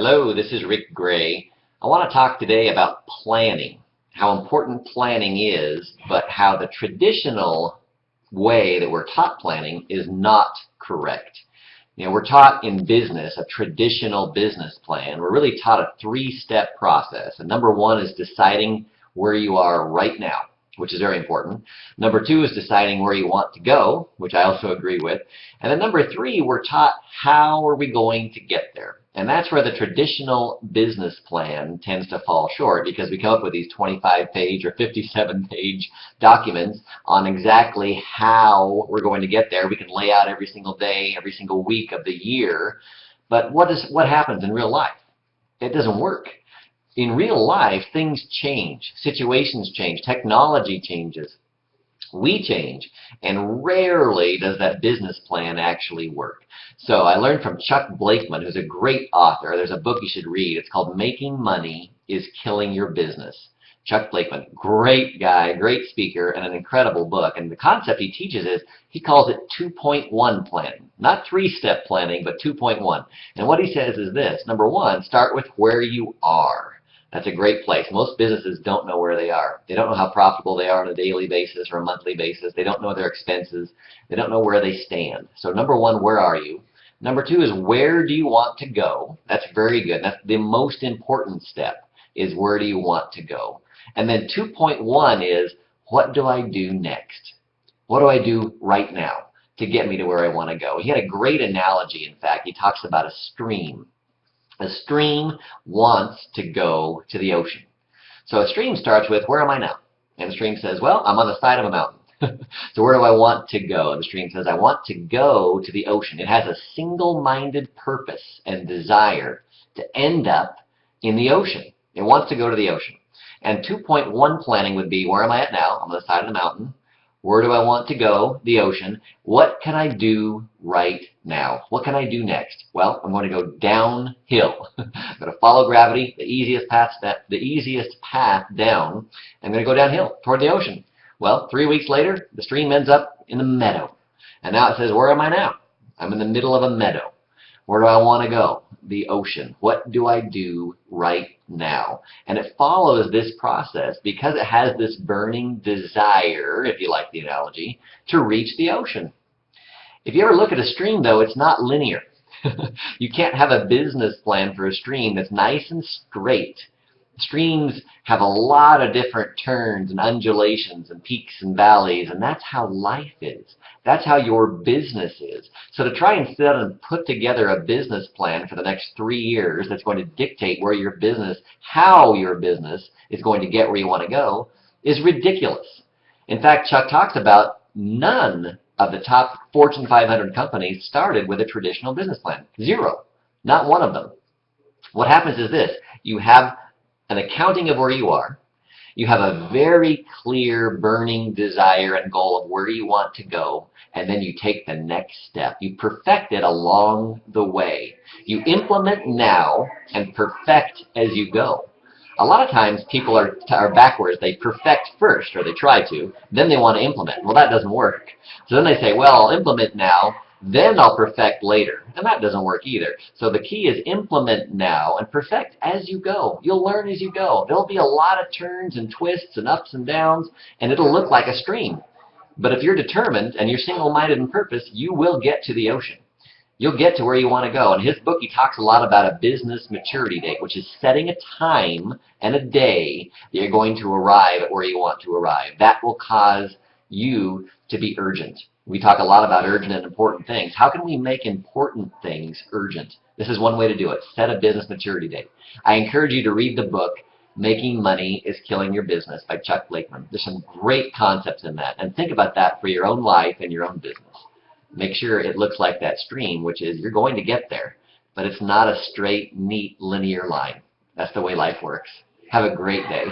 Hello, this is Rick Gray. I want to talk today about planning, how important planning is, but how the traditional way that we're taught planning is not correct. We're taught in business a traditional business plan. We're really taught a three-step process. And number one is deciding where you are right now, which is very important. Number two is deciding where you want to go, which I also agree with. And then number three, we're taught how are we going to get there. And that's where the traditional business plan tends to fall short, because we come up with these 25-page or 57-page documents on exactly how we're going to get there. We can lay out every single day, every single week of the year. But what happens in real life? It doesn't work. In real life, things change, situations change, technology changes, we change, and rarely does that business plan actually work. So I learned from Chuck Blakeman, who's a great author. There's a book you should read. It's called Making Money is Killing Your Business. Chuck Blakeman, great guy, great speaker, and an incredible book. And the concept he teaches is, he calls it 2.1 planning. Not three-step planning, but 2.1. And what he says is this: number one, start with where you are. That's a great place. Most businesses don't know where they are. They don't know how profitable they are on a daily basis or a monthly basis. They don't know their expenses. They don't know where they stand. So number one, where are you? Number two is, where do you want to go? That's very good. That's the most important step, is where do you want to go? And then 2.1 is, what do I do next? What do I do right now to get me to where I want to go? He had a great analogy, in fact. He talks about a stream. A stream wants to go to the ocean. So a stream starts with, where am I now? And the stream says, well, I'm on the side of a mountain. So where do I want to go? And the stream says, I want to go to the ocean. It has a single-minded purpose and desire to end up in the ocean. It wants to go to the ocean. And 2.1 planning would be, where am I at now? I'm on the side of the mountain. Where do I want to go? The ocean. What can I do right now? What can I do next? Well, I'm going to go downhill. I'm going to follow gravity, the easiest path down. I'm going to go downhill toward the ocean. Well, 3 weeks later, the stream ends up in the meadow. And now it says, where am I now? I'm in the middle of a meadow. Where do I want to go? The ocean. What do I do right now? And it follows this process because it has this burning desire, if you like the analogy, to reach the ocean. If you ever look at a stream, though, it's not linear. You can't have a business plan for a stream that's nice and straight. Streams have a lot of different turns and undulations and peaks and valleys, and that's how life is. That's how your business is. So to try and sit down and put together a business plan for the next 3 years that's going to dictate where your business, how your business is going to get where you want to go, is ridiculous. In fact, Chuck talks about none of the top Fortune 500 companies started with a traditional business plan. Zero. Not one of them. What happens is this: you have an accounting of where you are. You have a very clear burning desire and goal of where you want to go, and then you take the next step. You perfect it along the way. You implement now and perfect as you go. A lot of times people are backwards. They perfect first, or they try to, then they want to implement. Well, that doesn't work. So then they say, well, I'll implement now, then I'll perfect later. And that doesn't work either. So the key is implement now and perfect as you go. You'll learn as you go. There'll be a lot of turns and twists and ups and downs, and it'll look like a stream. But if you're determined and you're single-minded in purpose, you will get to the ocean. You'll get to where you want to go. In his book, he talks a lot about a business maturity date, which is setting a time and a day that you're going to arrive at where you want to arrive. That will cause you to be urgent. We talk a lot about urgent and important things. How can we make important things urgent? This is one way to do it. Set a business maturity date. I encourage you to read the book, Making Money is Killing Your Business by Chuck Blakeman. There's some great concepts in that. And think about that for your own life and your own business. Make sure it looks like that stream, which is you're going to get there, but it's not a straight, neat, linear line. That's the way life works. Have a great day.